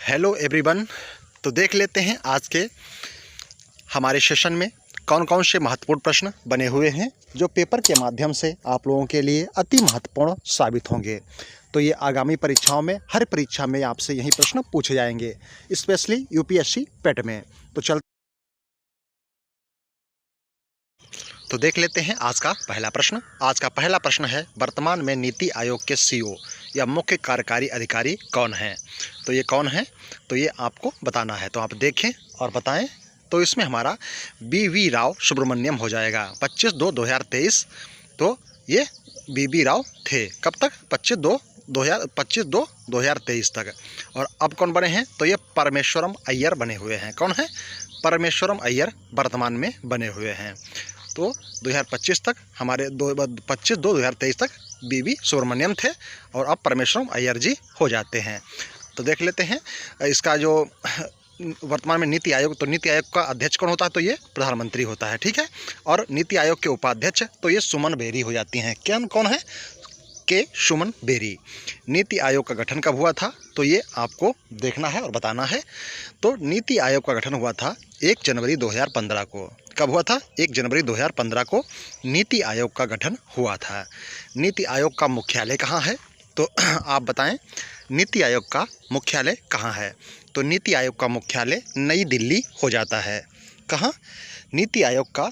Hello everyone. तो देख लेते हैं आज के हमारे सेशन में कौन कौन से महत्वपूर्ण प्रश्न बने हुए हैं जो पेपर के माध्यम से आप लोगों के लिए अति महत्वपूर्ण साबित होंगे। तो ये आगामी परीक्षाओं में हर परीक्षा में आपसे यही प्रश्न पूछे जाएंगे, स्पेशली यूपीएससी पेट में। तो देख लेते हैं आज का पहला प्रश्न। आज का पहला प्रश्न है, वर्तमान में नीति आयोग के सीईओ या मुख्य कार्यकारी अधिकारी कौन हैं? तो ये कौन है, तो ये आपको बताना है। तो आप देखें और बताएं। तो इसमें हमारा BV राव सुब्रमण्यम हो जाएगा। 25/2/2023 तो ये BV राव थे। कब तक? 25/2/2023 तक। और अब कौन बने हैं? तो ये परमेश्वरम अय्यर बने हुए हैं। कौन है? परमेश्वरम अय्यर वर्तमान में बने हुए हैं। तो 2025 तक हमारे 25/2/2023 तक BV सुब्रमण्यम थे और अब परमेश्वरम अय्यर जी हो जाते हैं। तो देख लेते हैं इसका जो वर्तमान में नीति आयोग, तो नीति आयोग का अध्यक्ष कौन होता है? तो ये प्रधानमंत्री होता है, ठीक है। और नीति आयोग के उपाध्यक्ष तो ये सुमन बेरी हो जाती हैं। कौन है? के सुमन बेरी। नीति आयोग का गठन कब हुआ था? तो ये आपको देखना है और बताना है। तो नीति आयोग का गठन हुआ था 1 जनवरी 2015 को। कब हुआ था? 1 जनवरी 2015 को नीति आयोग का गठन हुआ था। नीति आयोग का मुख्यालय कहाँ है? तो आप बताएं, नीति आयोग का मुख्यालय कहाँ है? तो नीति आयोग का मुख्यालय नई दिल्ली हो जाता है। कहाँ? नीति आयोग का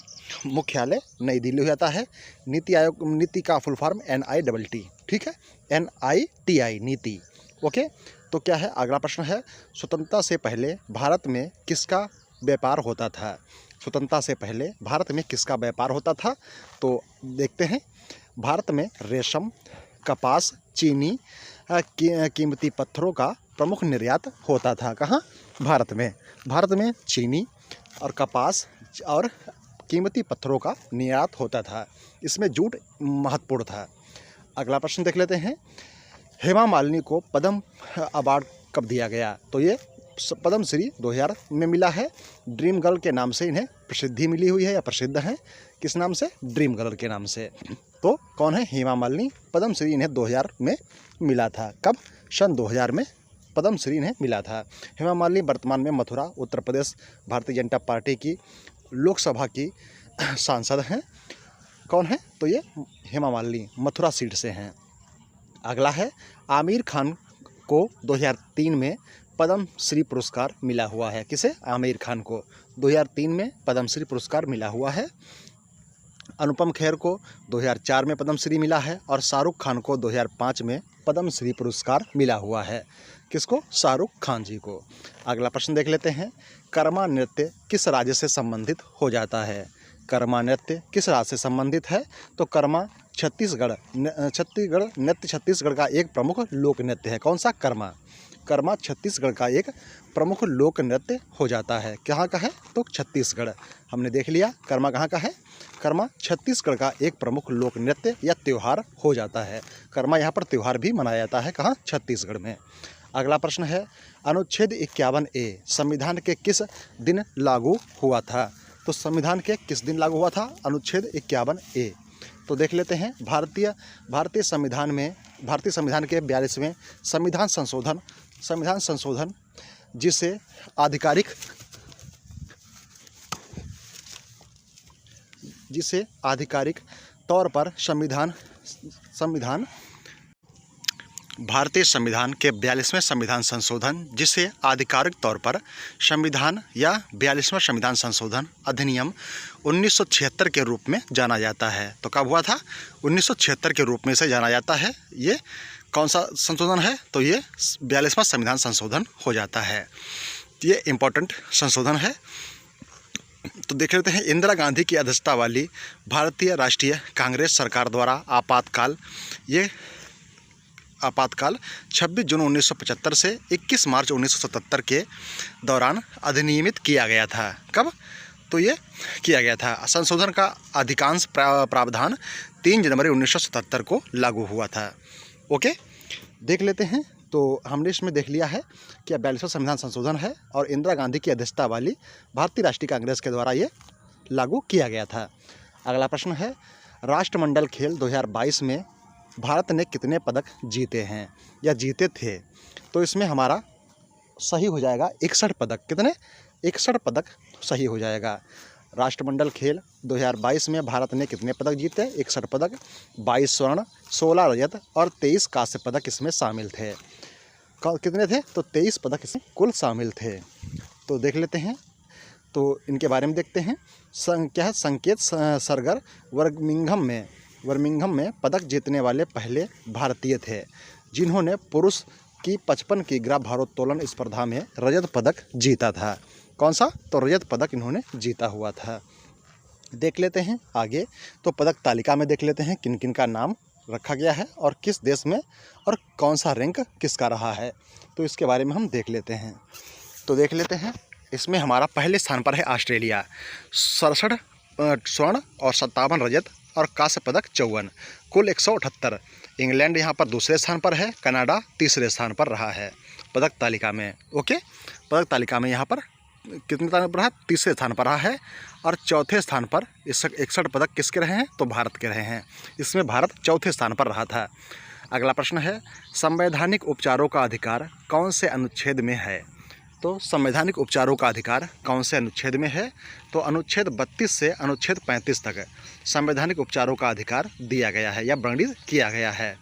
मुख्यालय नई दिल्ली हो जाता है। नीति आयोग, नीति का फुल फॉर्म NITT, ठीक है, NITI नीति। ओके। तो क्या है अगला प्रश्न है, स्वतंत्रता से पहले भारत में किसका व्यापार होता था? स्वतंत्रता से पहले भारत में किसका व्यापार होता था? तो देखते हैं। भारत में रेशम, कपास, चीनी, कीमती पत्थरों का प्रमुख निर्यात होता था। कहाँ? भारत में। भारत में चीनी और कपास और कीमती पत्थरों का निर्यात होता था। इसमें जूट महत्वपूर्ण था। अगला प्रश्न देख लेते हैं। हेमा मालिनी को पद्म अवार्ड कब दिया गया? तो ये पद्मश्री 2000 में मिला है। ड्रीम गर्ल के नाम से इन्हें प्रसिद्धि मिली हुई है या प्रसिद्ध हैं। किस नाम से? ड्रीम गर्ल के नाम से। तो कौन है? हेमा मालिनी। पद्मश्री इन्हें 2000 में मिला था। कब? सन 2000 में पद्मश्री इन्हें मिला था। हेमा मालिनी वर्तमान में मथुरा, उत्तर प्रदेश, भारतीय जनता पार्टी की लोकसभा की सांसद हैं। कौन है? तो ये हेमा मालिनी मथुरा सीट से हैं। अगला है, आमिर खान को 2003 में पद्मश्री पुरस्कार मिला हुआ है। किसे? आमिर खान को 2003 में पद्मश्री पुरस्कार मिला हुआ है। अनुपम खेर को 2004 में पद्मश्री मिला है और शाहरुख खान को 2005 में पद्मश्री पुरस्कार मिला हुआ है। किसको? शाहरुख खान जी को। अगला प्रश्न देख लेते हैं। कर्मा नृत्य किस राज्य से संबंधित हो जाता है? कर्मा नृत्य किस राज्य से संबंधित है? तो कर्मा छत्तीसगढ़ नृत्य छत्तीसगढ़ का एक प्रमुख लोक नृत्य है। कौन सा? कर्मा। कर्मा छत्तीसगढ़ का एक प्रमुख लोक नृत्य हो जाता है। कहाँ का है? तो छत्तीसगढ़। हमने देख लिया कर्मा कहाँ का है। कर्मा छत्तीसगढ़ का एक प्रमुख लोक नृत्य या त्यौहार हो जाता है। कर्मा यहाँ पर त्यौहार भी मनाया जाता है। कहाँ? छत्तीसगढ़ में। अगला प्रश्न है, अनुच्छेद 51A संविधान के किस दिन लागू हुआ था? तो संविधान के किस दिन लागू हुआ था? अनुच्छेद 51A। तो देख लेते हैं। भारतीय संविधान के 42वें संविधान संशोधन जिसे आधिकारिक तौर पर भारतीय संविधान के 42वें संविधान संशोधन जिसे आधिकारिक तौर पर संविधान या 42वां संविधान संशोधन अधिनियम 1976 के रूप में जाना जाता है। तो कब हुआ था? 1976 के रूप में से जाना जाता है। ये कौन सा संशोधन है? तो ये 42वां संविधान संशोधन हो जाता है। ये इम्पोर्टेंट संशोधन है। तो देख लेते हैं। इंदिरा गांधी की अध्यक्षता वाली भारतीय राष्ट्रीय कांग्रेस सरकार द्वारा आपातकाल 26 जून 1975 से 21 मार्च 1977 के दौरान अधिनियमित किया गया था। कब? तो ये किया गया था। संशोधन का अधिकांश प्रावधान 3 जनवरी 1977 को लागू हुआ था। ओके, देख लेते हैं। तो हमने इसमें देख लिया है कि 42वां संविधान संशोधन है और इंदिरा गांधी की अध्यक्षता वाली भारतीय राष्ट्रीय कांग्रेस के द्वारा ये लागू किया गया था। अगला प्रश्न है, राष्ट्रमंडल खेल 2022 में भारत ने कितने पदक जीते हैं या जीते थे? तो इसमें हमारा सही हो जाएगा 61 पदक। कितने? 61 पदक सही हो जाएगा। राष्ट्रमंडल खेल 2022 में भारत ने कितने पदक जीते? 61 पदक। 22 स्वर्ण, 16 रजत और 23 कांस्य पदक इसमें शामिल थे। कितने थे? तो 23 पदक इसमें कुल शामिल थे। तो देख लेते हैं, तो इनके बारे में देखते हैं। क्या है? संकेत सरगर बर्मिंघम में पदक जीतने वाले पहले भारतीय थे जिन्होंने पुरुष की 55 किग्रा भारोत्तोलन स्पर्धा में रजत पदक जीता था। कौन सा? तो रजत पदक इन्होंने जीता हुआ था। देख लेते हैं आगे, तो पदक तालिका में देख लेते हैं किन किन का नाम रखा गया है और किस देश में और कौन सा रैंक किसका रहा है, तो इसके बारे में हम देख लेते हैं। तो देख लेते हैं, इसमें हमारा पहले स्थान पर है ऑस्ट्रेलिया, 67 स्वर्ण और 57 रजत और कांस्य पदक 54, कुल 178। इंग्लैंड यहाँ पर दूसरे स्थान पर है, कनाडा तीसरे स्थान पर रहा है पदक तालिका में। ओके, पदक तालिका में यहाँ पर कितने स्थान पर रहा? तीसरे स्थान पर रहा है। और चौथे स्थान पर 61 पदक किसके रहे हैं? तो भारत के रहे हैं। इसमें भारत चौथे स्थान पर रहा था। अगला प्रश्न है, संवैधानिक उपचारों का अधिकार कौन से अनुच्छेद में है? तो संवैधानिक उपचारों का अधिकार कौन से अनुच्छेद में है? तो अनुच्छेद 32 से अनुच्छेद 35 तक संवैधानिक उपचारों का अधिकार दिया गया है या वर्णित किया गया है।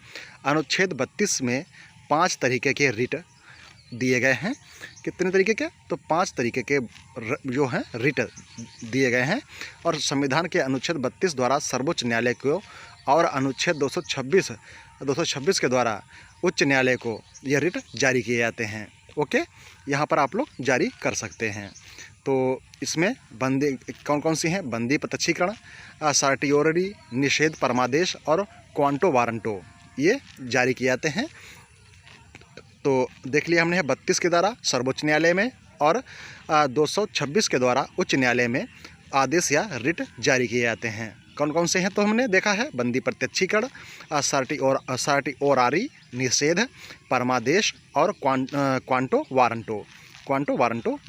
अनुच्छेद 32 में 5 तरीके के रिट दिए गए हैं। कितने तरीके के? तो 5 तरीके के जो हैं रिट दिए गए हैं। और संविधान के अनुच्छेद 32 द्वारा सर्वोच्च न्यायालय को और अनुच्छेद 226 के द्वारा उच्च न्यायालय को ये रिट जारी किए जाते हैं। ओके, यहाँ पर आप लोग जारी कर सकते हैं। तो इसमें बंदी कौन कौन सी हैं? बंदी प्रत्यक्षीकरण, सर्टियोररी, निषेध परमादेश और क्वांटो वारंटो, ये जारी किए जाते हैं। तो देख लिया हमने 32 के द्वारा सर्वोच्च न्यायालय में और 226 के द्वारा उच्च न्यायालय में आदेश या रिट जारी किए जाते हैं। कौन कौन से हैं? तो हमने देखा है बंदी प्रत्यक्षीकरण, सर्टियोररी, निषेध परमादेश और क्वांटो वारंटो,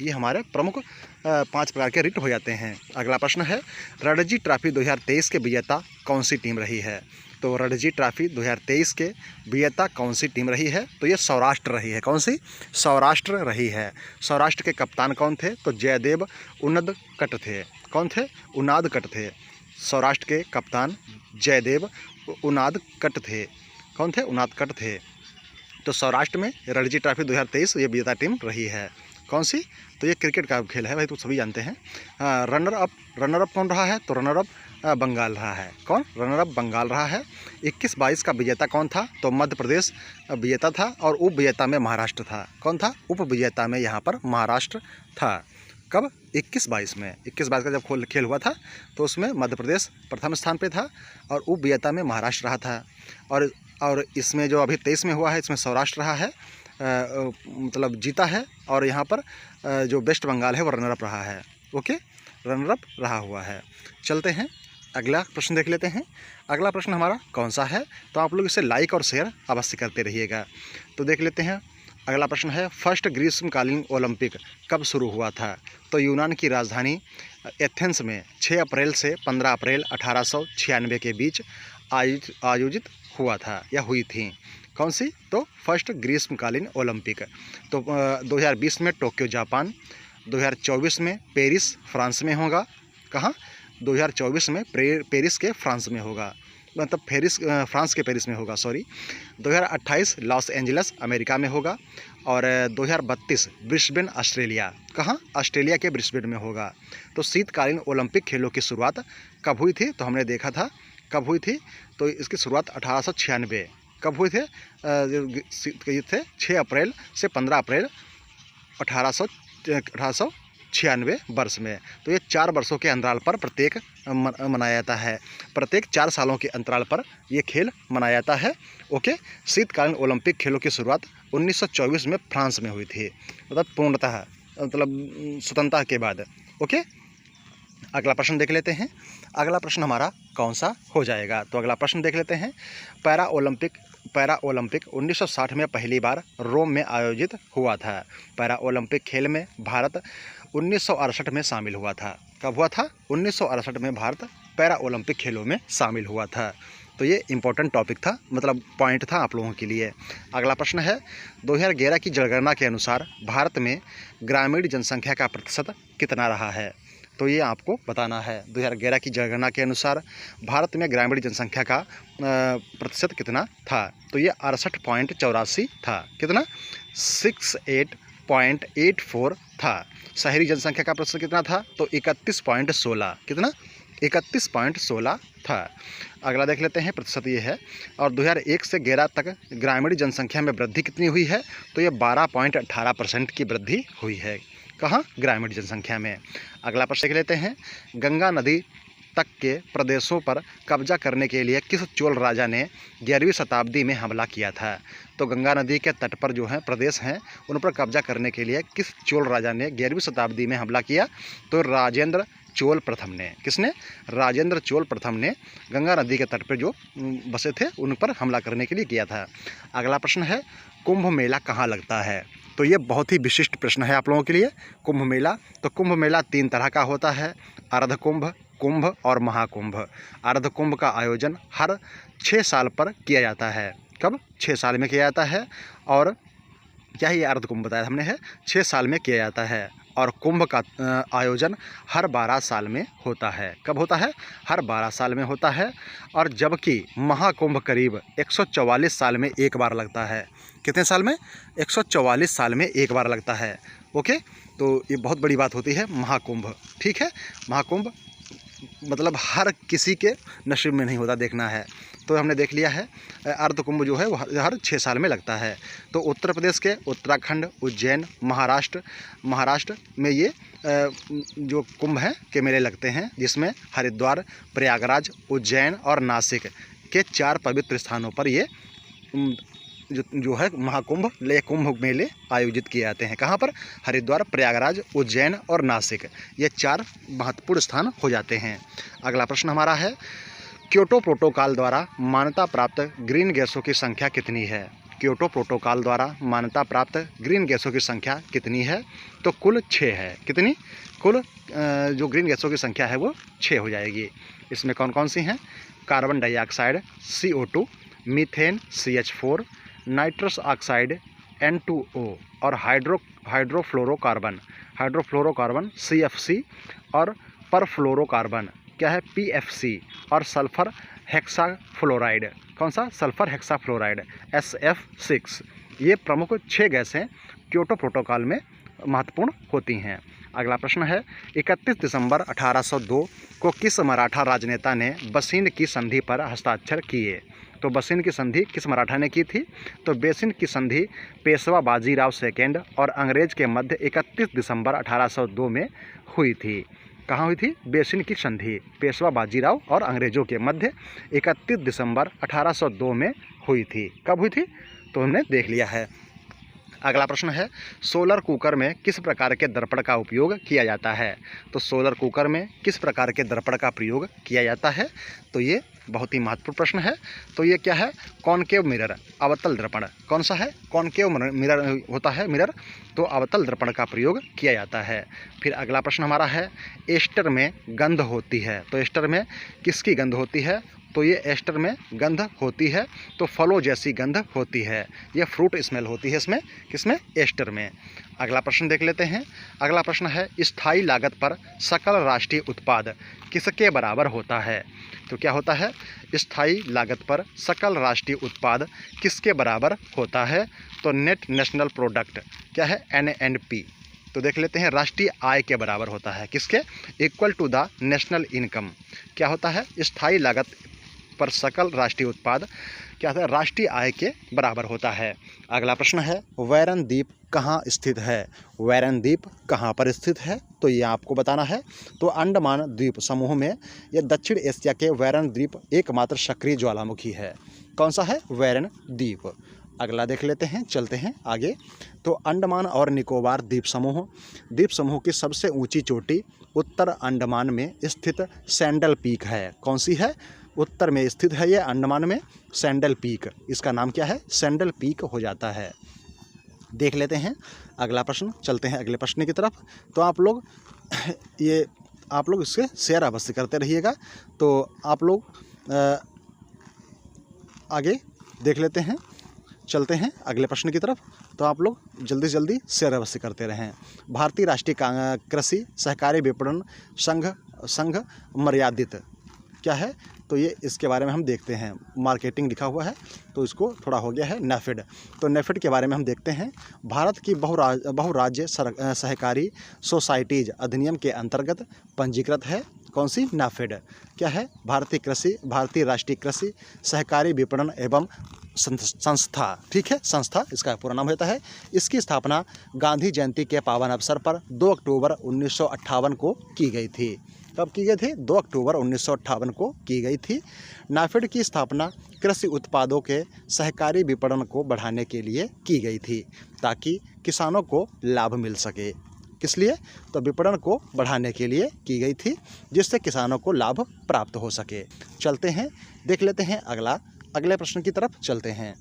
ये हमारे प्रमुख 5 प्रकार के रिट हो जाते हैं। अगला प्रश्न है, रणजी ट्रॉफी 2023 के विजेता कौन सी टीम रही है? तो रणजी ट्रॉफी 2023 के विजेता कौन सी टीम रही है? तो ये सौराष्ट्र रही है। कौन सी? सौराष्ट्र रही है। सौराष्ट्र के कप्तान कौन थे? तो जयदेव उनादकट थे। कौन थे? उनादकट थे। सौराष्ट्र के कप्तान जयदेव उनादकट थे। कौन थे? उनादकट थे। तो सौराष्ट्र में रणजी ट्रॉफी 2023 ये विजेता टीम रही है। कौन सी? तो ये क्रिकेट का खेल है भाई, तो सभी जानते हैं। रनर अप कौन रहा है? तो रनर अप बंगाल रहा है। कौन? रनर अप बंगाल रहा है। 21-22 का विजेता कौन था? तो मध्य प्रदेश विजेता था और उप विजेता में महाराष्ट्र था। कौन था? उप विजेता में यहाँ पर महाराष्ट्र था। कब? 21-22 में। 21-22 का जब खेल हुआ था तो उसमें मध्य प्रदेश प्रथम स्थान पे था और उप विजेता में महाराष्ट्र रहा था। और इसमें जो अभी 23 में हुआ है इसमें सौराष्ट्र रहा है, मतलब जीता है। और यहाँ पर जो वेस्ट बंगाल है वो रनर अप रहा है। ओके, रनर अप रहा हुआ है। चलते हैं, अगला प्रश्न देख लेते हैं। अगला प्रश्न हमारा कौन सा है? तो आप लोग इसे लाइक और शेयर अवश्य करते रहिएगा। तो देख लेते हैं, अगला प्रश्न है, फर्स्ट ग्रीष्मकालीन ओलंपिक कब शुरू हुआ था? तो यूनान की राजधानी एथेंस में 6 अप्रैल से 15 अप्रैल 1896 के बीच आयोजित हुआ था या हुई थी। कौन सी? तो फर्स्ट ग्रीष्मकालीन ओलंपिक। तो 2020 में टोक्यो जापान, 2024 में पेरिस फ्रांस में होगा। कहाँ? 2024 में पेरिस के फ्रांस में होगा, मतलब फ्रांस के पेरिस में होगा, सॉरी। 2028 लॉस एंजल्स अमेरिका में होगा और 2032 ब्रिस्बेन ऑस्ट्रेलिया। कहाँ? ऑस्ट्रेलिया के ब्रिस्बेन में होगा। तो शीतकालीन ओलंपिक खेलों की शुरुआत कब हुई थी? तो हमने देखा था कब हुई थी। तो इसकी शुरुआत 1896 कब हुए थे? ये थे 6 अप्रैल से 15 अप्रैल 1896 वर्ष में। तो ये 4 वर्षों के अंतराल पर प्रत्येक मनाया जाता है। प्रत्येक 4 सालों के अंतराल पर ये खेल मनाया जाता है। ओके, शीतकालीन ओलंपिक खेलों की शुरुआत 1924 में फ्रांस में हुई थी, मतलब पूर्णतः मतलब स्वतंत्रता के बाद। ओके, अगला प्रश्न देख लेते हैं। अगला प्रश्न हमारा कौन सा हो जाएगा? तो अगला प्रश्न देख लेते हैं। पैरा ओलंपिक 1960 में पहली बार रोम में आयोजित हुआ था। पैरा ओलंपिक खेल में भारत 1968 में शामिल हुआ था। कब हुआ था? 1968 में भारत पैरा ओलंपिक खेलों में शामिल हुआ था। तो ये इंपॉर्टेंट टॉपिक था, मतलब पॉइंट था आप लोगों के लिए। अगला प्रश्न है 2011 की जनगणना के अनुसार भारत में ग्रामीण जनसंख्या का प्रतिशत कितना रहा है? तो ये आपको बताना है। 2011 की जनगणना के अनुसार भारत में ग्रामीण जनसंख्या का प्रतिशत कितना था? तो ये 68.84 था। कितना? 68.84 था। शहरी जनसंख्या का प्रतिशत कितना था? तो 31.16। कितना? 31.16 था। अगला देख लेते हैं, प्रतिशत ये है। और 2001 से 11 तक ग्रामीण जनसंख्या में वृद्धि कितनी हुई है? तो ये 12.18% की वृद्धि हुई है। कहाँ? ग्रामीण जनसंख्या में। अगला प्रश्न देख लेते हैं, गंगा नदी तक के प्रदेशों पर कब्जा करने के लिए किस चोल राजा ने 11वीं शताब्दी में हमला किया था? तो गंगा नदी के तट पर जो है प्रदेश हैं, उन पर कब्जा करने के लिए किस चोल राजा ने 11वीं शताब्दी में हमला किया? तो राजेंद्र चोल प्रथम ने। किसने? राजेंद्र चोल प्रथम ने गंगा नदी के तट पर जो बसे थे उन पर हमला करने के लिए किया था। अगला प्रश्न है, कुंभ मेला कहाँ लगता है? तो ये बहुत ही विशिष्ट प्रश्न है आप लोगों के लिए। कुंभ मेला, तो कुंभ मेला 3 तरह का होता है, अर्ध कुंभ, कुंभ और महाकुंभ। अर्ध कुंभ का आयोजन हर 6 साल पर किया जाता है। कब? 6 साल में किया जाता है। और क्या ये अर्ध कुंभ बताया हमने है? 6 साल में किया जाता है। और कुंभ का आयोजन हर 12 साल में होता है। कब होता है? हर 12 साल में होता है। और जबकि महाकुंभ करीब 144 साल में एक बार लगता है। कितने साल में? 144 साल में एक बार लगता है। ओके, तो ये बहुत बड़ी बात होती है महाकुंभ। ठीक है, महाकुंभ मतलब हर किसी के नसीब में नहीं होता, देखना है। तो हमने देख लिया है, अर्ध कुंभ जो है वो हर 6 साल में लगता है। तो उत्तर प्रदेश के उत्तराखंड, उज्जैन, महाराष्ट्र में ये जो कुंभ है के मेले लगते हैं, जिसमें हरिद्वार, प्रयागराज, उज्जैन और नासिक के 4 पवित्र स्थानों पर ये जो है महाकुंभ ले कुंभ मेले आयोजित किए जाते हैं। कहाँ पर? हरिद्वार, प्रयागराज, उज्जैन और नासिक, ये 4 महत्वपूर्ण स्थान हो जाते हैं। अगला प्रश्न हमारा है, क्योटो प्रोटोकॉल द्वारा मान्यता प्राप्त ग्रीन गैसों की संख्या कितनी है? क्योटो प्रोटोकॉल द्वारा मान्यता प्राप्त ग्रीन गैसों की संख्या कितनी है? तो कुल 6 है। कितनी? कुल जो ग्रीन गैसों की संख्या है वो 6 हो जाएगी। इसमें कौन कौन सी हैं? Carbon dioxide CO2, methane CH4, nitrous oxide N2O और हाइड्रोफ्लोरोकार्बन CFC और परफ्लोरोकार्बन क्या है? PFC और सल्फर हेक्साफ्लोराइड। कौन सा? Sulphur hexafluoride SF6। ये प्रमुख 6 गैसें क्योटो प्रोटोकॉल में महत्वपूर्ण होती हैं। अगला प्रश्न है, 31 दिसंबर 1802 को किस मराठा राजनेता ने बसीन की संधि पर हस्ताक्षर किए? तो बसीन की संधि किस मराठा ने की थी? तो बेसिन की संधि पेशवा बाजीराव सेकेंड और अंग्रेज के मध्य 31 दिसंबर 1802 में हुई थी। कहाँ हुई थी? बेसिन की संधि पेशवा बाजीराव और अंग्रेजों के मध्य 31 दिसंबर 1802 में हुई थी। कब हुई थी? तो हमने देख लिया है। अगला प्रश्न है, सोलर कुकर में किस प्रकार के दर्पण का उपयोग किया जाता है? तो सोलर कुकर में किस प्रकार के दर्पण का प्रयोग किया जाता है? तो ये बहुत ही महत्वपूर्ण प्रश्न है। तो ये क्या है? कॉनकेव मिरर, अवतल दर्पण। कौन सा है? कॉनकेव मिरर होता है मिरर, तो अवतल दर्पण का प्रयोग किया जाता है। फिर अगला प्रश्न हमारा है, एस्टर में गंध होती है। तो एस्टर में किसकी गंध होती है? तो ये एस्टर में गंध होती है, तो फलों जैसी गंध होती है। ये फ्रूट स्मेल होती है इसमें, किसमें? एस्टर में। अगला प्रश्न देख लेते हैं। अगला प्रश्न है, स्थायी लागत पर सकल राष्ट्रीय उत्पाद किसके बराबर होता है? तो क्या होता है? स्थायी लागत पर सकल राष्ट्रीय उत्पाद किसके बराबर होता है? तो नेट नेशनल प्रोडक्ट क्या है? NNP। तो देख लेते हैं, राष्ट्रीय आय के बराबर होता है। किसके? Equal to the national income. क्या होता है? स्थायी लागत पर सकल राष्ट्रीय उत्पाद क्या होता है? राष्ट्रीय आय के बराबर होता है। अगला प्रश्न है, वैरन द्वीप कहाँ स्थित है? वैरन द्वीप कहाँ पर स्थित है? तो ये आपको बताना है। तो अंडमान द्वीप समूह में यह दक्षिण एशिया के वैरन द्वीप एकमात्र सक्रिय ज्वालामुखी है। कौन सा है? वैरन द्वीप। अगला देख लेते हैं, चलते हैं आगे। तो अंडमान और निकोबार द्वीप समूह की सबसे ऊंची चोटी उत्तर अंडमान में स्थित सैंडल पीक है। कौन सी है? उत्तर में स्थित है ये अंडमान में सैंडल पीक। इसका नाम क्या है? सैंडल पीक हो जाता है। देख लेते हैं अगला प्रश्न, चलते हैं अगले प्रश्न की तरफ। तो आप लोग इससे शेयर अवश्य करते रहिएगा। तो आप लोग आगे देख लेते हैं, चलते हैं अगले प्रश्न की तरफ। तो आप लोग जल्दी से जल्दी शेयर अवश्य करते रहें। भारतीय राष्ट्रीय कृषि सहकारी विपणन संघ मर्यादित क्या है, तो ये इसके बारे में हम देखते हैं। मार्केटिंग लिखा हुआ है तो इसको थोड़ा हो गया है नेफेड। तो नेफेड के बारे में हम देखते हैं। भारत की बहुराज्य सहकारी सोसाइटीज अधिनियम के अंतर्गत पंजीकृत है कौन सी, नेफेड। क्या है, भारतीय राष्ट्रीय कृषि सहकारी विपणन एवं संस्था, ठीक है, संस्था इसका पूरा नाम होता है। इसकी स्थापना गांधी जयंती के पावन अवसर पर 2 अक्टूबर 1958 को की गई थी। कब की गई थी, 2 अक्टूबर 1958 को की गई थी। नाफेड की स्थापना कृषि उत्पादों के सहकारी विपणन को बढ़ाने के लिए की गई थी ताकि किसानों को लाभ मिल सके। किस लिए, तो विपणन को बढ़ाने के लिए की गई थी जिससे किसानों को लाभ प्राप्त हो सके। चलते हैं, देख लेते हैं अगले प्रश्न की तरफ चलते हैं।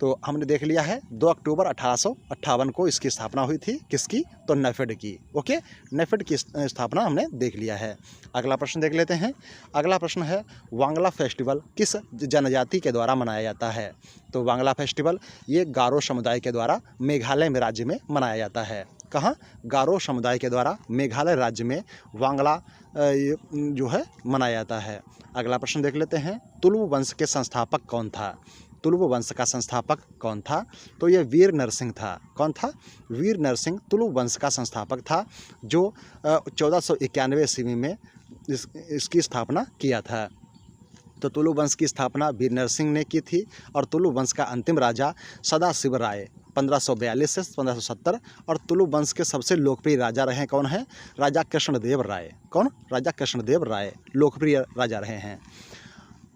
तो हमने देख लिया है 2 अक्टूबर 1858 को इसकी स्थापना हुई थी, किसकी, तो नेफेड की। ओके, नेफेड की स्थापना हमने देख लिया है। अगला प्रश्न देख लेते हैं। अगला प्रश्न है, वांगला फेस्टिवल किस जनजाति के द्वारा मनाया जाता है। तो वांगला फेस्टिवल ये गारो समुदाय के द्वारा मेघालय में राज्य में मनाया जाता है। कहाँ, गारो समुदाय के द्वारा मेघालय राज्य में वांगला जो है मनाया जाता है। अगला प्रश्न देख लेते हैं। तुलु वंश के संस्थापक कौन था। तुलु वंश का संस्थापक कौन था, तो ये वीर नरसिंह था। कौन था, वीर नरसिंह तुलु वंश का संस्थापक था जो 1491 ईस्वी में इसकी स्थापना किया था। तो तुलु वंश की स्थापना वीर नरसिंह ने की थी और तुलु वंश का अंतिम राजा सदाशिव राय 1542 से 1570। और तुलु वंश के सबसे लोकप्रिय राजा रहे कौन है, राजा कृष्णदेव राय। कौन, राजा कृष्णदेव राय लोकप्रिय राजा रहे हैं।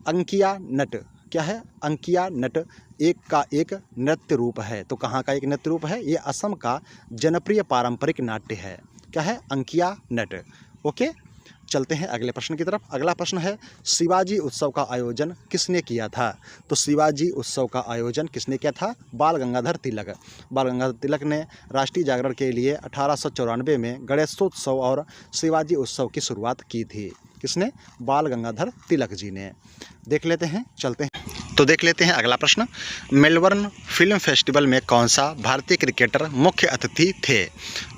अंकिया नट क्या है, अंकिया नट एक नृत्य रूप है। तो कहाँ का एक नृत्य रूप है, ये असम का जनप्रिय पारंपरिक नाट्य है। क्या है, अंकिया नट। ओके, चलते हैं अगले प्रश्न की तरफ। अगला प्रश्न है, शिवाजी उत्सव का आयोजन किसने किया था। तो शिवाजी उत्सव का आयोजन किसने किया था, बाल गंगाधर तिलक। बाल गंगाधर तिलक ने राष्ट्रीय जागरण के लिए 1894 में गणेशोत्सव और शिवाजी उत्सव की शुरुआत की थी। किसने, बाल गंगाधर तिलक जी ने। देख लेते हैं, चलते हैं। तो देख लेते हैं अगला प्रश्न। मेलबर्न फिल्म फेस्टिवल में कौन सा भारतीय क्रिकेटर मुख्य अतिथि थे।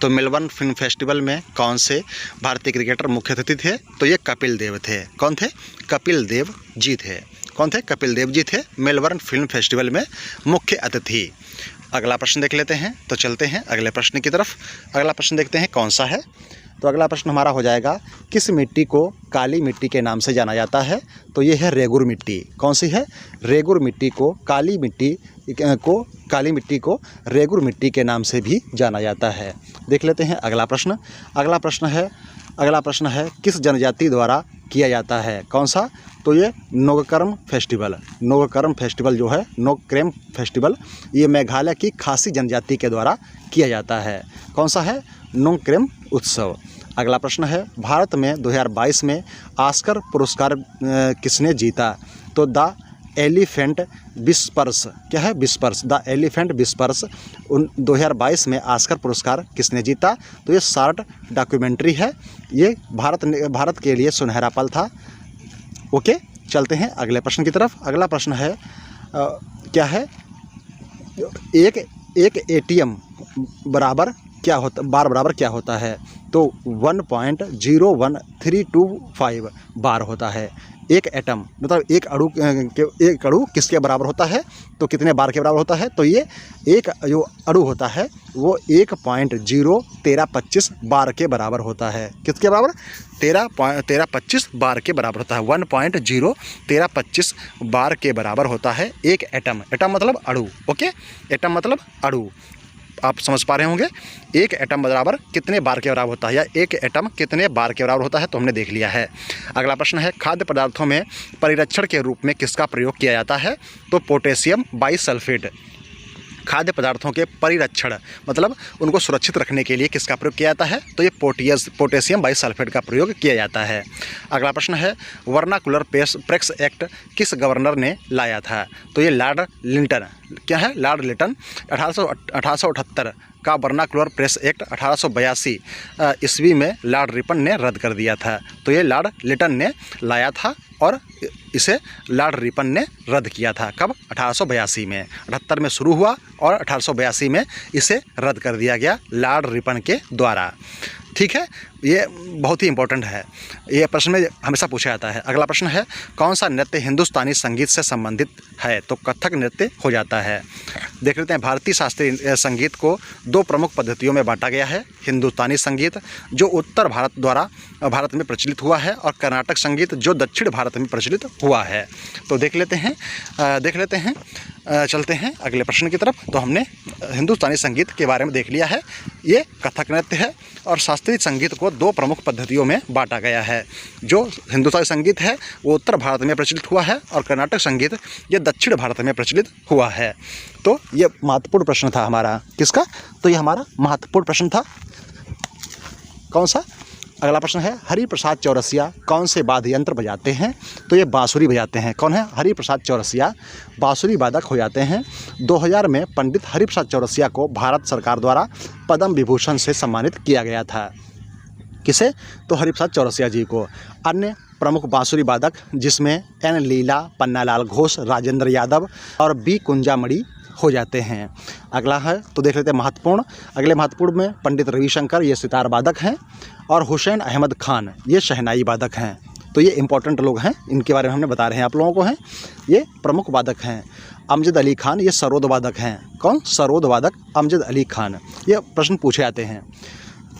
तो मेलबर्न फिल्म फेस्टिवल में कौन से भारतीय क्रिकेटर मुख्य अतिथि थे, तो ये कपिल देव थे। कौन थे, कपिल देव जी थे। कौन थे, कपिल देव जी थे मेलबर्न फिल्म फेस्टिवल में मुख्य अतिथि। अगला प्रश्न देख लेते हैं। तो चलते हैं अगले प्रश्न की तरफ। अगला प्रश्न देखते हैं कौन सा है। तो अगला प्रश्न हमारा हो जाएगा, किस मिट्टी को काली मिट्टी के नाम से जाना जाता है। तो ये है रेगुर मिट्टी। कौन सी है, रेगुर मिट्टी को काली मिट्टी को रेगुर मिट्टी के नाम से भी जाना जाता है। देख लेते हैं अगला प्रश्न। अगला प्रश्न है किस जनजाति द्वारा किया जाता है। कौन सा, तो ये नोगकर्म फेस्टिवल जो है, नोगक्रेम फेस्टिवल, ये मेघालय की खासी जनजाति के द्वारा किया जाता है। कौन सा है, नोगक्रेम उत्सव। अगला प्रश्न है, भारत में 2022 में ऑस्कर पुरस्कार किसने जीता। तो द एलिफेंट विस्पर्स, क्या है, विस्पर्स, द एलिफेंट विस्पर्स 2022 में ऑस्कर पुरस्कार किसने जीता। तो ये शॉर्ट डॉक्यूमेंट्री है, ये भारत के लिए सुनहरा पल था। ओके, चलते हैं अगले प्रश्न की तरफ। अगला प्रश्न है क्या है, एक एटीएम बराबर क्या होता, बार बराबर क्या होता है। तो 1.01325 बार होता है। एक एटम मतलब एक अणु किसके बराबर होता है, तो कितने बार के बराबर होता है। तो ये एक जो अणु होता है वो 1.01325 बार के बराबर होता है। किसके बराबर, 1325 बार के बराबर होता है। 1.01325 बार के बराबर होता है एक एटम। एटम मतलब अणु। ओके, एटम मतलब अणु, आप समझ पा रहे होंगे। एक एटम बराबर कितने बार के बराबर होता है, या एक एटम कितने बार के बराबर होता है, तो हमने देख लिया है। अगला प्रश्न है, खाद्य पदार्थों में परिरक्षण के रूप में किसका प्रयोग किया जाता है। तो पोटेशियम बाइसल्फेट। खाद्य पदार्थों के परिरक्षण मतलब उनको सुरक्षित रखने के लिए किसका प्रयोग किया जाता है। तो ये पोटेशियम बाइसल्फेट का प्रयोग किया जाता है। अगला प्रश्न है, वर्नाकुलर प्रेस एक्ट किस गवर्नर ने लाया था। तो ये लॉर्ड लिंटन। क्या है, लॉर्ड लिंटन। 1878 का वर्नाकुलर प्रेस एक्ट 1882 ईस्वी में लॉर्ड रिपन ने रद्द कर दिया था। तो ये लॉर्ड लिंटन ने लाया था और इसे लॉर्ड रिपन ने रद्द किया था। कब? 1882 में। 78 में शुरू हुआ और 1882 में इसे रद्द कर दिया गया लॉर्ड रिपन के द्वारा। ठीक है, ये बहुत ही इंपॉर्टेंट है, ये प्रश्न में हमेशा पूछा जाता है। अगला प्रश्न है, कौन सा नृत्य हिंदुस्तानी संगीत से संबंधित है? तो कथक नृत्य हो जाता है। देख लेते हैं, भारतीय शास्त्रीय संगीत को 2 प्रमुख पद्धतियों में बांटा गया है। हिंदुस्तानी संगीत जो उत्तर भारत में प्रचलित हुआ है, और कर्नाटक संगीत जो दक्षिण भारत में प्रचलित हुआ है। तो देख लेते हैं चलते हैं अगले प्रश्न की तरफ। तो हमने हिंदुस्तानी संगीत के बारे में देख लिया है, ये कथक नृत्य है, और शास्त्रीय संगीत को 2 प्रमुख पद्धतियों में बांटा गया है। जो हिंदुस्तानी संगीत है वो उत्तर भारत में प्रचलित हुआ है, और कर्नाटक संगीत ये दक्षिण भारत में प्रचलित हुआ है। तो ये महत्वपूर्ण प्रश्न था हमारा, किसका? तो ये हमारा महत्वपूर्ण प्रश्न था। कौन सा? अगला प्रश्न है, हरिप्रसाद चौरसिया कौन से वाद्य यंत्र बजाते हैं? तो ये बांसुरी बजाते हैं। कौन है? हरिप्रसाद चौरसिया बांसुरी वादक हो जाते हैं। 2000 में पंडित हरिप्रसाद चौरसिया को भारत सरकार द्वारा पद्म विभूषण से सम्मानित किया गया था। किसे? तो हरिप्रसाद चौरसिया जी को। अन्य प्रमुख बांसुरी वादक जिसमें एन लीला, पन्नालाल घोष, राजेंद्र यादव और बी कुंजामणि हो जाते हैं। अगला है, तो देख लेते हैं महत्वपूर्ण। अगले महत्वपूर्ण में पंडित रविशंकर ये सितार वादक हैं, और हुसैन अहमद खान ये शहनाई वादक हैं। तो ये इंपॉर्टेंट लोग हैं, इनके बारे में हमने बता रहे हैं आप लोगों को हैं। ये प्रमुख वादक हैं। अमजद अली खान ये सरोद वादक हैं। कौन? सरोद वादक अमजद अली खान। ये प्रश्न पूछे जाते हैं।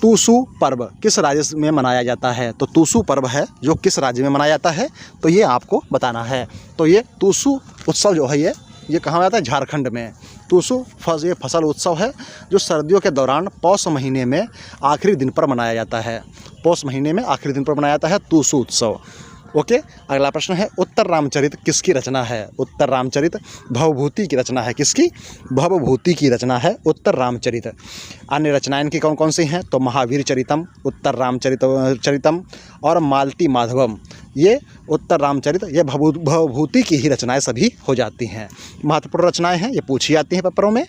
टूसू पर्व किस राज्य में मनाया जाता है? तो टूसू पर्व है जो किस राज्य में मनाया जाता है, तो ये आपको बताना है। तो ये टूसू उत्सव जो है ये कहाँ आता है? झारखंड में। टूसू ये फसल उत्सव है जो सर्दियों के दौरान पौष महीने में आखिरी दिन पर मनाया जाता है। पौष महीने में आखिरी दिन पर मनाया जाता है टूसू उत्सव। ओके, अगला प्रश्न है, उत्तर रामचरित किसकी रचना है? उत्तर रामचरित भवभूति की रचना है। किसकी? भवभूति की रचना है उत्तर रामचरित। अन्य रचनाएं इनकी कौन कौन सी हैं? तो महावीर चरितम, उत्तर रामचरितम और मालती माधवम। ये उत्तर रामचरित ये भवभूति की ही रचनाएं सभी हो जाती हैं। महत्वपूर्ण रचनाएं हैं, ये पूछी जाती हैं पेपरों में।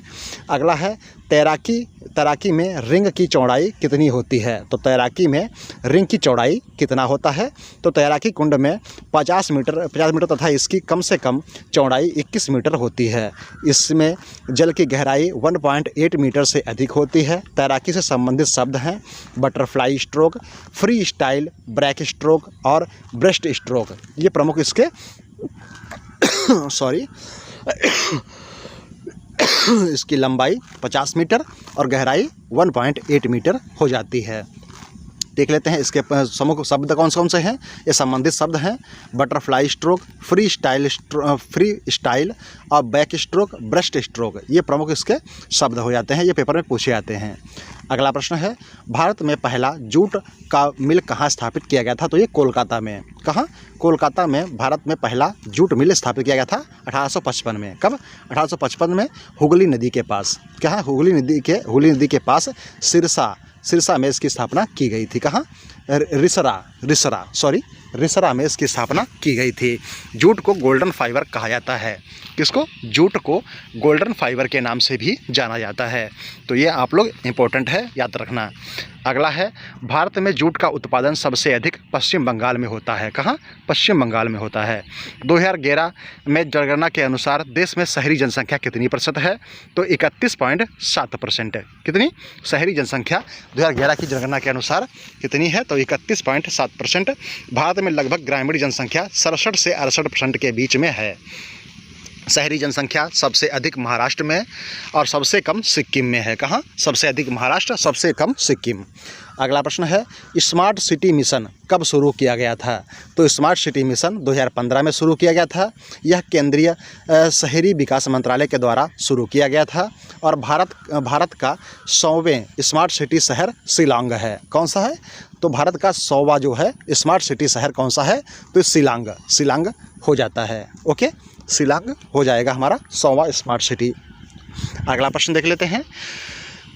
अगला है, तैराकी में रिंग की चौड़ाई कितनी होती है? तो तैराकी में रिंग की चौड़ाई कितना होता है? तो तैराकी कुंड में 50 मीटर तथा इसकी कम से कम चौड़ाई 21 मीटर होती है। इसमें जल की गहराई 1.8 मीटर से अधिक होती है। तैराकी से संबंधित शब्द हैं butterfly stroke, freestyle, break stroke और ब्रेस्ट स्ट्रोक। ये प्रमुख इसके इसकी लंबाई 50 मीटर और गहराई 1.8 मीटर हो जाती है। देख लेते हैं इसके प्रमुख शब्द कौन से हैं। ये संबंधित शब्द हैं बटरफ्लाई स्ट्रोक, फ्री स्टाइल और बैक स्ट्रोक, ब्रेस्ट स्ट्रोक। ये प्रमुख इसके शब्द हो जाते हैं, ये पेपर में पूछे जाते हैं। अगला प्रश्न है, भारत में पहला जूट का मिल कहाँ स्थापित किया गया था? तो ये कोलकाता में। कहाँ? कोलकाता में भारत में पहला जूट मिल स्थापित किया गया था 1855 में। कब? 1855 में हुगली नदी के पास। कहाँ? हुगली नदी के पास सिरसा में इसकी स्थापना की गई थी। कहाँ? रिसरा में इसकी स्थापना की गई थी। जूट को गोल्डन फाइबर कहा जाता है। किसको? जूट को गोल्डन फाइबर के नाम से भी जाना जाता है। तो ये आप लोग इम्पोर्टेंट है, याद रखना। अगला है, भारत में जूट का उत्पादन सबसे अधिक पश्चिम बंगाल में होता है। कहाँ? पश्चिम बंगाल में होता है। 2011 में जनगणना के अनुसार देश में शहरी जनसंख्या कितनी प्रतिशत है? तो 31.7%। कितनी? शहरी जनसंख्या 2011 की जनगणना के अनुसार कितनी है? तो 31.7%। भारत में लगभग ग्रामीण जनसंख्या 67 से 68% के बीच में है। शहरी जनसंख्या सबसे अधिक महाराष्ट्र में और सबसे कम सिक्किम में है। कहाँ? सबसे अधिक महाराष्ट्र, सबसे कम सिक्किम। अगला प्रश्न है, स्मार्ट सिटी मिशन कब शुरू किया गया था? तो स्मार्ट सिटी मिशन 2015 में शुरू किया गया था। यह केंद्रीय शहरी विकास मंत्रालय के द्वारा शुरू किया गया था और भारत का 100वें स्मार्ट सिटी शहर शिलांग है। कौन सा है? तो भारत का 100वां जो है स्मार्ट सिटी शहर कौन सा है? तो शिलांग हो जाता है। ओके, शिलांग हो जाएगा हमारा 100वां स्मार्ट सिटी। अगला प्रश्न देख लेते हैं,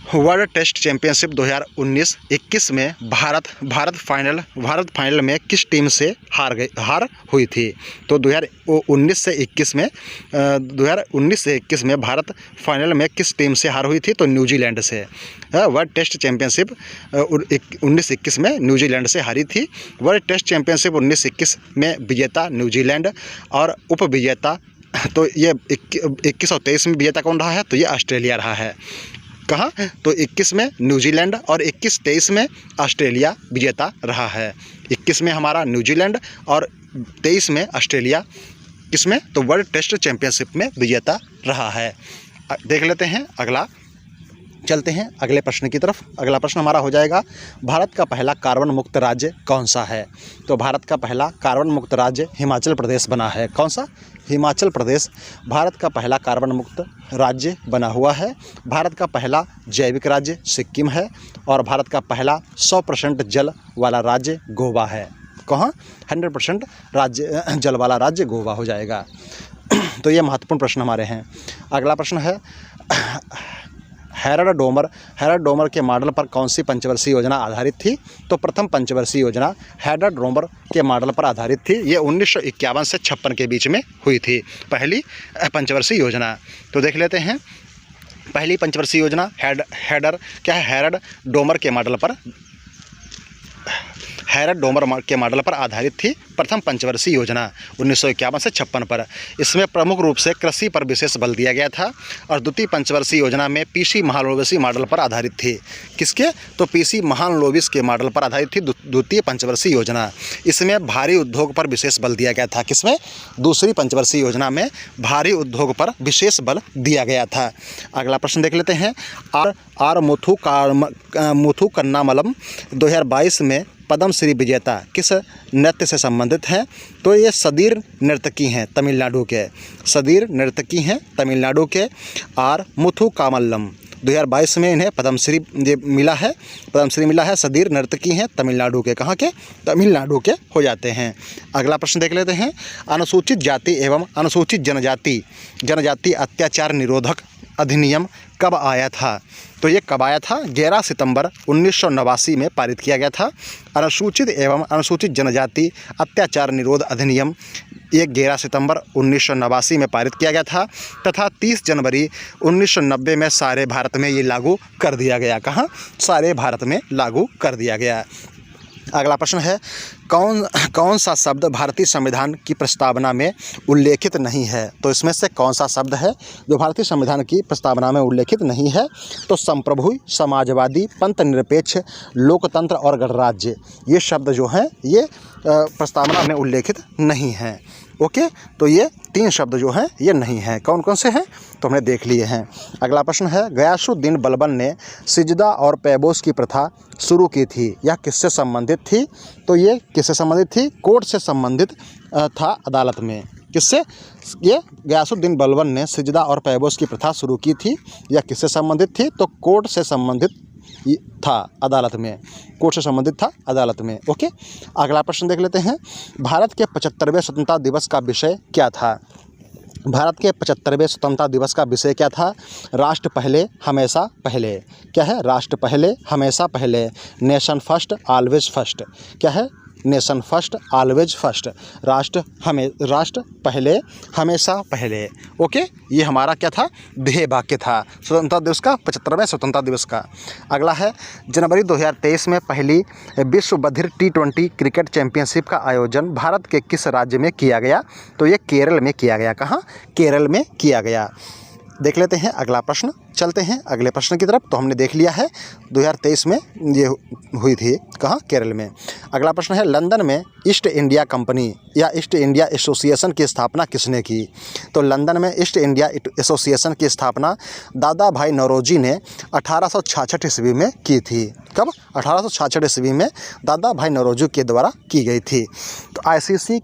वर्ल्ड टेस्ट चैंपियनशिप 2019-21 में भारत फाइनल में किस टीम से हार हुई थी? तो 2019 से 21 में भारत फाइनल में किस टीम से हार हुई थी? तो न्यूजीलैंड से। वर्ल्ड टेस्ट चैंपियनशिप 19-21 में न्यूजीलैंड से हारी थी। वर्ल्ड टेस्ट चैंपियनशिप 19-21 में विजेता न्यूजीलैंड और उप विजेता, तो ये 21 और 23 में विजेता कौन रहा है? तो ये ऑस्ट्रेलिया रहा है। कहाँ? तो 21 में न्यूजीलैंड और 21-23 में ऑस्ट्रेलिया विजेता रहा है। 21 में हमारा न्यूजीलैंड और 23 में ऑस्ट्रेलिया किसमें? तो वर्ल्ड टेस्ट चैंपियनशिप में विजेता रहा है। देख लेते हैं अगला, चलते हैं अगले प्रश्न की तरफ। अगला प्रश्न हमारा हो जाएगा, भारत का पहला कार्बन मुक्त राज्य कौन सा है? तो भारत का पहला कार्बन मुक्त राज्य हिमाचल प्रदेश बना है। कौन सा? हिमाचल प्रदेश भारत का पहला कार्बन मुक्त राज्य बना हुआ है। भारत का पहला जैविक राज्य सिक्किम है और भारत का पहला 100% जल वाला राज्य गोवा है। कहाँ? 100% राज्य जल वाला राज्य गोवा हो जाएगा। तो ये महत्वपूर्ण प्रश्न हमारे हैं। अगला प्रश्न है, हैरल्ड डोमर के मॉडल पर कौन सी पंचवर्षीय योजना आधारित थी? तो प्रथम पंचवर्षीय योजना हैरल्ड डोमर के मॉडल पर आधारित थी। ये 1951 से 56 के बीच में हुई थी पहली पंचवर्षीय योजना। तो देख लेते हैं, पहली पंचवर्षीय योजना हैरल्ड डोमर के मॉडल पर आधारित थी। प्रथम पंचवर्षीय योजना 1951 से 56 पर। इसमें प्रमुख रूप से कृषि पर विशेष बल दिया गया था और द्वितीय पंचवर्षीय योजना में पीसी महालनोबिस मॉडल पर आधारित थी। किसके? तो पीसी महालनोबिस के मॉडल पर आधारित थी द्वितीय पंचवर्षीय योजना। इसमें भारी उद्योग पर विशेष बल दिया गया था। किसमें? दूसरी पंचवर्षीय योजना में भारी उद्योग पर विशेष बल दिया गया था। अगला प्रश्न देख लेते हैं, आर मुथुकन्नामलम 2022 में पद्म श्री विजेता किस नृत्य से संबंधित हैं? तो ये सदीर नर्तकी हैं तमिलनाडु के। सदीर नर्तकी हैं तमिलनाडु के। आर मुथुकामल्लम 2022 में इन्हें पद्मश्री मिला है। पद्मश्री मिला है। सदीर नर्तकी हैं तमिलनाडु के। कहाँ के? तमिलनाडु के हो जाते हैं। अगला प्रश्न देख लेते हैं, अनुसूचित जाति एवं अनुसूचित जनजाति अत्याचार निरोधक अधिनियम कब आया था? तो ये कब आया था? 11 सितंबर 1989 में पारित किया गया था। अनुसूचित एवं अनुसूचित जनजाति अत्याचार निरोध अधिनियम ये 11 सितंबर 1989 में पारित किया गया था तथा 30 जनवरी 1990 में सारे भारत में ये लागू कर दिया गया। कहाँ? सारे भारत में लागू कर दिया गया। अगला प्रश्न है, कौन सा शब्द भारतीय संविधान की प्रस्तावना में उल्लेखित नहीं है? तो इसमें से कौन सा शब्द है जो भारतीय संविधान की प्रस्तावना में उल्लेखित नहीं है? तो संप्रभु, समाजवादी, पंथ निरपेक्ष, लोकतंत्र और गणराज्य, ये शब्द जो हैं ये प्रस्तावना में उल्लेखित नहीं हैं। ओके, तो ये 3 शब्द जो हैं ये नहीं हैं। कौन कौन से हैं? तो हमने देख लिए हैं। अगला प्रश्न है, गयासुद्दीन बलबन ने सिजदा और पैबोस की प्रथा शुरू की थी। यह किससे संबंधित थी? तो ये किससे संबंधित थी? कोर्ट से संबंधित था, अदालत में। किससे? ये गयासुद्दीन बलबन ने सिजदा और पैबोस की प्रथा शुरू की थी। यह किससे संबंधित थी? तो कोर्ट से संबंधित था, अदालत में। कोर्ट से संबंधित था, अदालत में। ओके, अगला प्रश्न देख लेते हैं, भारत के 75वें स्वतंत्रता दिवस का विषय क्या था? भारत के 75वें स्वतंत्रता दिवस का विषय क्या था? राष्ट्र पहले हमेशा पहले। क्या है? राष्ट्र पहले हमेशा पहले। Nation first always first. क्या है? Nation first always first. राष्ट्र पहले हमेशा पहले। ओके, ये हमारा क्या था? ध्येय वाक्य था स्वतंत्रता दिवस का, 75वें स्वतंत्रता दिवस का। अगला है, जनवरी 2023 में पहली विश्व बधिर T20 क्रिकेट चैंपियनशिप का आयोजन भारत के किस राज्य में किया गया? तो ये केरल में किया गया। कहाँ? केरल में किया गया। देख लेते हैं अगला प्रश्न। चलते हैं अगले प्रश्न की तरफ। तो हमने देख लिया है 2023 में ये हुई थी। कहाँ? केरल में। अगला प्रश्न है, लंदन में ईस्ट इंडिया कंपनी या ईस्ट इंडिया एसोसिएशन की स्थापना किसने की? तो लंदन में ईस्ट इंडिया एसोसिएशन की स्थापना दादा भाई नौरोजी ने 1866 ईस्वी में की थी। कब? 1866 ईस्वी में दादा भाई नौरोजी के द्वारा की गई थी। तो ICC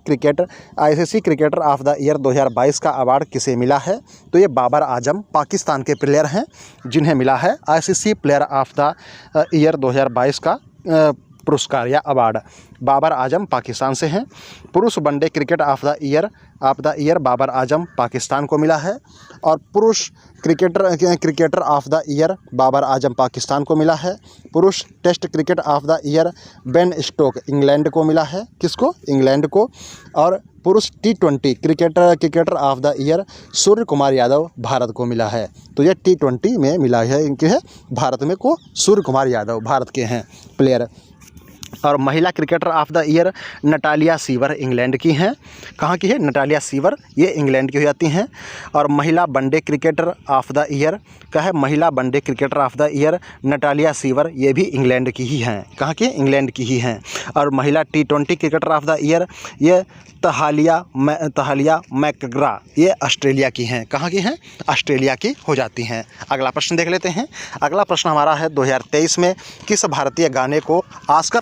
cricketer of the year 2022 का अवार्ड किसे मिला है? तो ये बाबर आजम पाकिस्तान के प्लेयर हैं जिन्हें मिला है ICC player of the year 2022 का पुरस्कार या अवार्ड? बाबर आजम पाकिस्तान से हैं। पुरुष one day cricket of the year Babar Azam Pakistan को मिला है। और पुरुष cricketer of the year Babar Azam Pakistan को मिला है। पुरुष test cricket of the year Ben Stoke England को मिला है। किसको? इंग्लैंड को। और पुरुष T20 cricketer of the year Surya Kumar Yadav Bharat को मिला है। तो ये T20 में मिला है इनके है भारत में को सूर्य कुमार यादव भारत के हैं प्लेयर। और महिला cricketer of the year Natalia Sciver England की हैं। कहाँ की है? नटालिया सीवर, ये इंग्लैंड की हो जाती हैं। और महिला one day cricketer of the year क्या है? महिला one day cricketer of the year Natalia Sciver, ये भी इंग्लैंड की ही हैं। कहाँ की? इंग्लैंड की ही हैं। और महिला T20 cricketer of the year ये तहालिया मैकग्रा, ये ऑस्ट्रेलिया की हैं। कहाँ की हैं? ऑस्ट्रेलिया की हो जाती हैं। अगला प्रश्न देख लेते हैं। अगला प्रश्न हमारा है 2023 में किस भारतीय गाने को ऑस्कर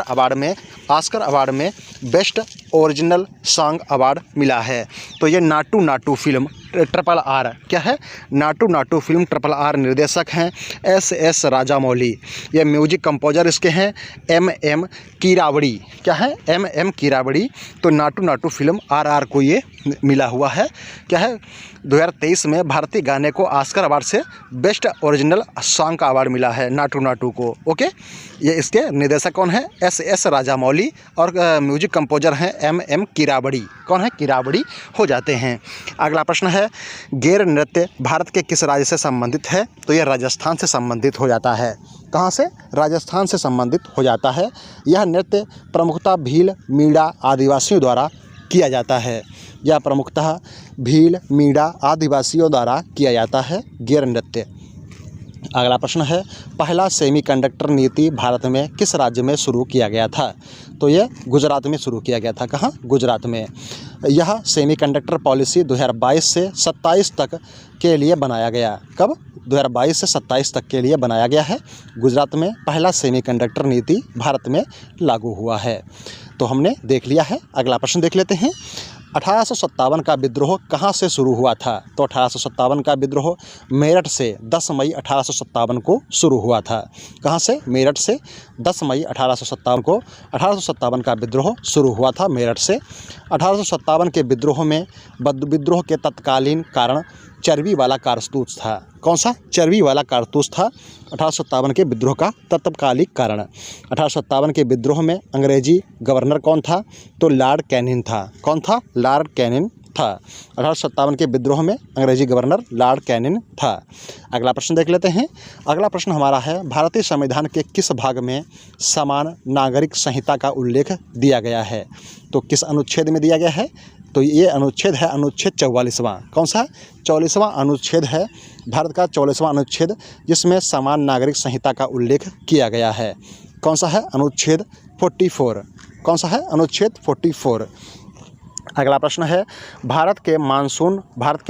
अवार्ड में बेस्ट ओरिजिनल सॉन्ग अवार्ड मिला है? तो ये नाटू नाटू फिल्म RRR क्या है? नाटू नाटू फिल्म RRR निर्देशक हैं S राजामौली। ये म्यूजिक कंपोजर इसके हैं MM कीरावड़ी। क्या है? MM कीरावड़ी। तो नाटू नाटू फिल्म RRR को ये मिला हुआ है। क्या है? 2023 में भारतीय गाने को ऑस्कर अवार्ड से बेस्ट ओरिजिनल सॉन्ग का अवार्ड मिला है नाटू नाटू को। ओके, ये इसके निर्देशक कौन है? S राजामौली। और म्यूजिक कंपोजर हैं MM कीरावड़ी। कौन है? कीरावड़ी हो जाते हैं। अगला प्रश्न है गेर नृत्य भारत के किस राज्य से संबंधित है? तो ये राजस्थान से संबंधित हो जाता है। कहाँ से? राजस्थान से संबंधित हो जाता है। यह नृत्य प्रमुखतः भील मीणा आदिवासियों द्वारा किया जाता है। यह प्रमुखतः भील मीणा आदिवासियों द्वारा किया जाता है गेर नृत्य। अगला प्रश्न है पहला सेमीकंडक्टर नीति भारत में किस राज्य में शुरू किया गया था? तो ये गुजरात में शुरू किया गया था। कहाँ? गुजरात में। यह सेमीकंडक्टर पॉलिसी 2022 से 27 तक के लिए बनाया गया। कब? 2022 से 27 तक के लिए बनाया गया है। गुजरात में पहला सेमीकंडक्टर नीति भारत में लागू हुआ है। तो हमने देख लिया है। अगला प्रश्न देख लेते हैं। 1857 का विद्रोह कहाँ से शुरू हुआ था? तो 1857 का विद्रोह मेरठ से 10 मई 1857 को शुरू हुआ था। कहाँ से? मेरठ से 10 मई 1857 को 1857 का विद्रोह शुरू हुआ था मेरठ से। 1857 के विद्रोह के तत्कालीन कारण चर्बी वाला कारतूस था। कौन सा? चर्बी वाला कारतूस था 1857 के विद्रोह का तत्कालिक कारण। 1857 के विद्रोह में अंग्रेजी गवर्नर कौन था? तो लॉर्ड कैनिंग था। कौन था? लॉर्ड कैनिंग था। 1857 के विद्रोह में अंग्रेजी गवर्नर लॉर्ड कैनिंग था। अगला प्रश्न देख लेते हैं। अगला प्रश्न हमारा है भारतीय संविधान के किस भाग में समान नागरिक संहिता का उल्लेख दिया गया है? तो किस अनुच्छेद में दिया गया है? तो ये अनुच्छेद है अनुच्छेद 44वां। कौन सा? 44वां अनुच्छेद है भारत का 44वां अनुच्छेद, जिसमें समान नागरिक संहिता का उल्लेख किया गया है। कौन सा है? अनुच्छेद 44। कौन सा है? अनुच्छेद 44। अगला प्रश्न है भारत के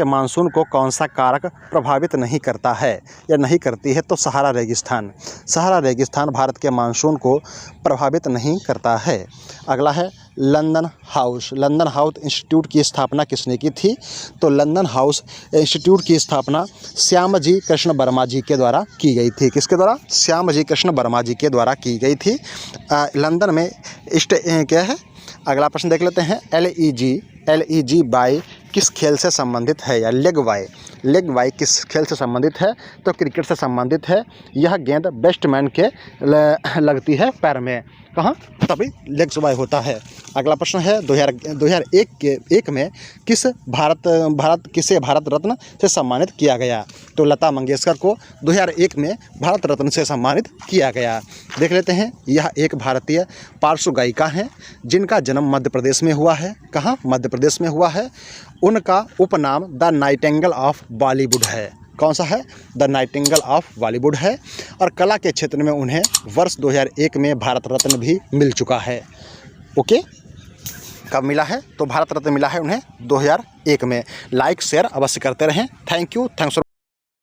मानसून को कौन सा कारक प्रभावित नहीं करता है या नहीं करती है? तो सहारा रेगिस्तान भारत के मानसून को प्रभावित नहीं करता है। अगला है लंदन हाउस इंस्टीट्यूट की स्थापना किसने की थी? तो लंदन हाउस इंस्टीट्यूट की स्थापना श्यामजी कृष्ण वर्मा जी के द्वारा की गई थी। किसके द्वारा? श्यामजी कृष्ण वर्मा जी के द्वारा की गई थी। लंदन में क्या है? अगला प्रश्न देख लेते हैं। LEG बाई किस खेल से संबंधित है? या लेग बाई किस खेल से संबंधित है? तो क्रिकेट से संबंधित है। यह गेंद बैट्समैन के लगती है पैर में। कहाँ? तभी लेग बाई होता है। अगला प्रश्न है 2001 में किसे भारत रत्न से सम्मानित किया गया? तो लता मंगेशकर को 2001 में भारत रत्न से सम्मानित किया गया। देख लेते हैं। यह एक भारतीय पार्श्व गायिका हैं जिनका जन्म मध्य प्रदेश में हुआ है। कहाँ? मध्य प्रदेश में हुआ है। उनका उपनाम द नाइटिंगेल ऑफ बॉलीवुड है। कौन सा है? द नाइटिंगेल ऑफ बॉलीवुड है। और कला के क्षेत्र में उन्हें वर्ष 2001 में भारत रत्न भी मिल चुका है। ओके, कब मिला है? तो भारत रत्न मिला है उन्हें 2001 में। लाइक शेयर अवश्य करते रहें। Thank you.